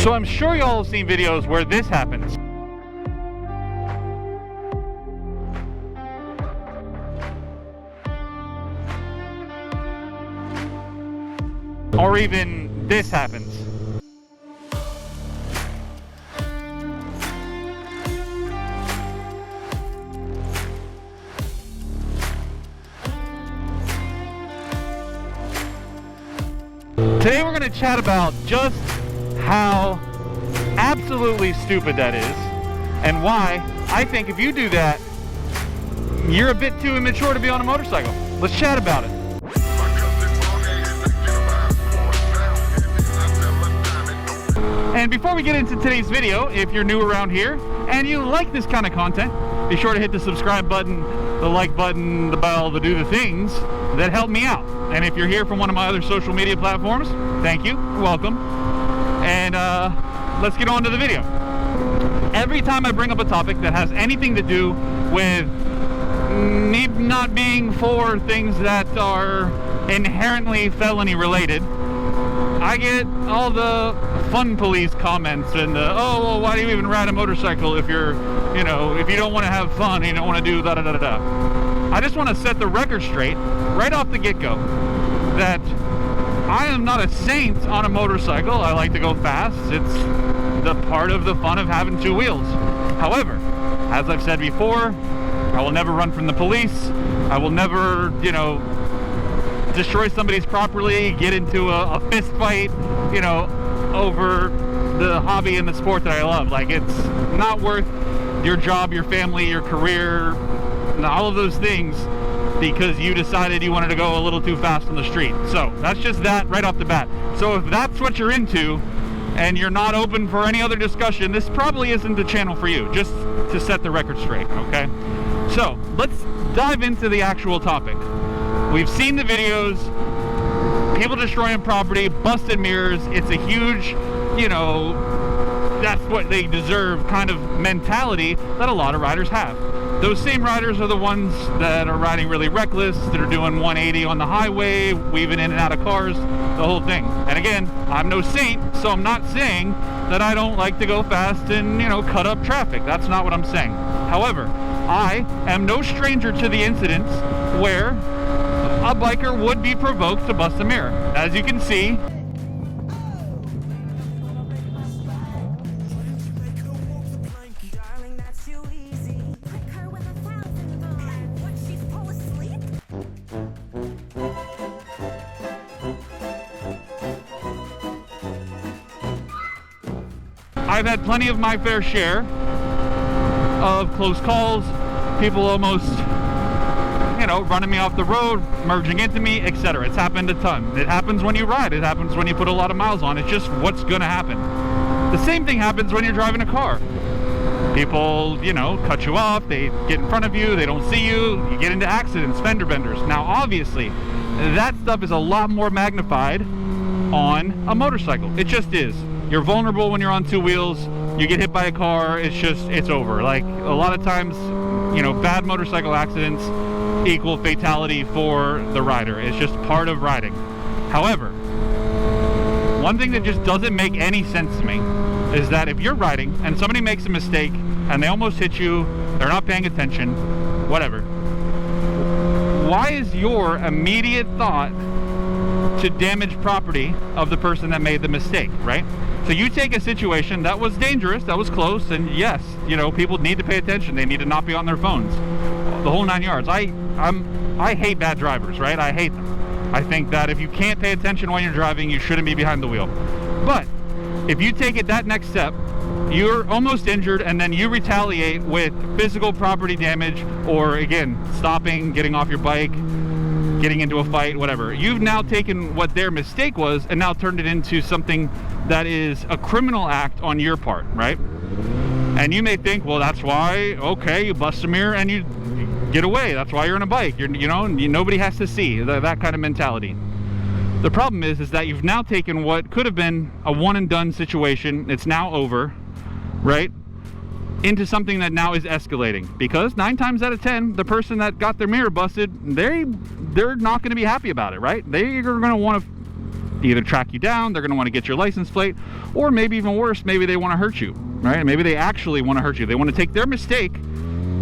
So I'm sure y'all have seen videos where this happens. Or even this happens. Today we're going to chat about just how absolutely stupid that is, and why I think if you do that, you're a bit too immature to be on a motorcycle. Let's chat about it. And before we get into today's video, if you're new around here and you like this kind of content, be sure to hit the subscribe button, the like button, the bell, to do the things that help me out. And if you're here from one of my other social media platforms, thank you, welcome. And let's get on to the video. Every time I bring up a topic that has anything to do with me not being for things that are inherently felony related, I get all the fun police comments and oh, well, why do you even ride a motorcycle if you're, if you don't want to have fun, you don't want to do da da da da. I just want to set the record straight right off the get-go that I am not a saint on a motorcycle. I like to go fast. It's the part of the fun of having two wheels. However, as I've said before, I will never run from the police. I will never, destroy somebody's property, get into a fist fight, over the hobby and the sport that I love. Like, it's not worth your job, your family, your career, all of those things because you decided you wanted to go a little too fast on the street. So that's just that right off the bat. So if that's what you're into and you're not open for any other discussion, this probably isn't the channel for you, just to set the record straight, okay? So let's dive into the actual topic. We've seen the videos, people destroying property, busted mirrors. It's a huge, that's what they deserve kind of mentality that a lot of riders have. Those same riders are the ones that are riding really reckless, that are doing 180 on the highway, weaving in and out of cars, the whole thing. And again, I'm no saint, so I'm not saying that I don't like to go fast and, cut up traffic. That's not what I'm saying. However, I am no stranger to the incidents where a biker would be provoked to bust a mirror. As you can see, I've had plenty of my fair share of close calls, people almost running me off the road, merging into me, etc. It's happened a ton. It happens when you ride. It happens when you put a lot of miles on. It's just what's going to happen. The same thing happens when you're driving a car. People, cut you off. They get in front of you. They don't see you. You get into accidents, fender benders. Now, obviously, that stuff is a lot more magnified on a motorcycle. It just is. You're vulnerable when you're on two wheels. You get hit by a car. It's over. Like, a lot of times, bad motorcycle accidents equal fatality for the rider. It's just part of riding. However, one thing that just doesn't make any sense to me is that if you're riding and somebody makes a mistake and they almost hit you, they're not paying attention, whatever, why is your immediate thought to damage property of the person that made the mistake, right? So you take a situation that was dangerous, that was close, and yes, people need to pay attention. They need to not be on their phones. The whole 9 yards. I hate bad drivers, right? I hate them. I think that if you can't pay attention when you're driving, you shouldn't be behind the wheel. But if you take it that next step, you're almost injured, and then you retaliate with physical property damage, or again, stopping, getting off your bike, getting into a fight, whatever. You've now taken what their mistake was and now turned it into something that is a criminal act on your part, right? And you may think, well, that's why, okay, you bust a mirror and you get away. That's why you're on a bike. Nobody has to see, that kind of mentality. The problem is that you've now taken what could have been a one and done situation. It's now over, right? Into something that now is escalating, because 9 times out of 10, the person that got their mirror busted, they're not going to be happy about it, right? They're going to want to, either track you down, they're going to want to get your license plate, or maybe even worse, maybe they want to hurt you, right? Maybe they actually want to hurt you. They want to take their mistake,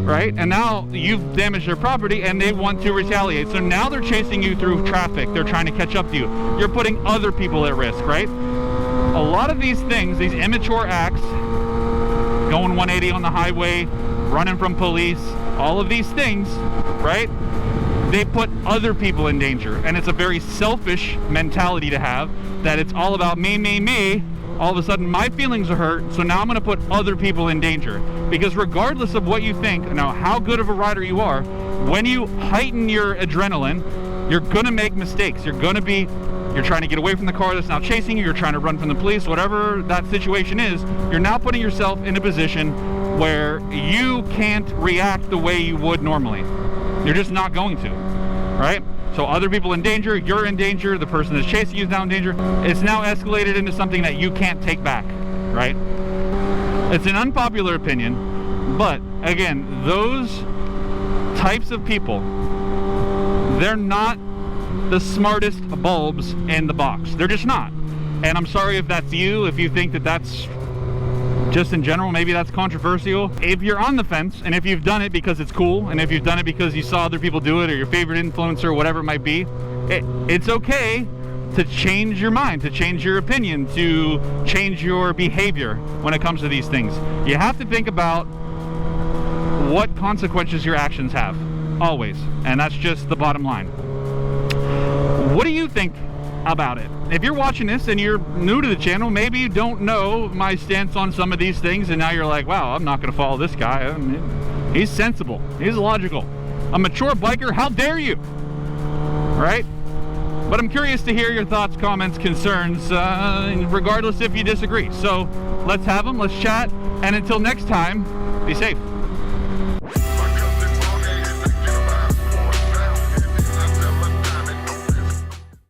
right? And now you've damaged their property and they want to retaliate. So now they're chasing you through traffic. They're trying to catch up to you. You're putting other people at risk, right? A lot of these things, these immature acts, going 180 on the highway, running from police, all of these things, right? They put other people in danger. And it's a very selfish mentality to have, that it's all about me, me, me. All of a sudden my feelings are hurt, so now I'm going to put other people in danger. Because regardless of what you think, now how good of a rider you are, when you heighten your adrenaline, you're going to make mistakes. You're trying to get away from the car that's now chasing you, you're trying to run from the police, whatever that situation is, you're now putting yourself in a position where you can't react the way you would normally. You're just not going to, right? So other people in danger, you're in danger, the person that's chasing you is now in danger. It's now escalated into something that you can't take back, right? It's an unpopular opinion, but again, those types of people, they're not the smartest bulbs in the box. They're just not. And I'm sorry if that's you, if you think that that's just in general, maybe that's controversial. If you're on the fence, and if you've done it because it's cool, and if you've done it because you saw other people do it, or your favorite influencer, or whatever it might be, it's okay to change your mind, to change your opinion, to change your behavior when it comes to these things. You have to think about what consequences your actions have, always. And that's just the bottom line. What do you think about it? If you're watching this and you're new to the channel, maybe you don't know my stance on some of these things, and now you're like, wow, I'm not going to follow this guy. I mean, he's sensible, he's logical, a mature biker, how dare you, right? But I'm curious to hear your thoughts, comments, concerns, regardless if you disagree. So let's have them, let's chat, and until next time, be safe.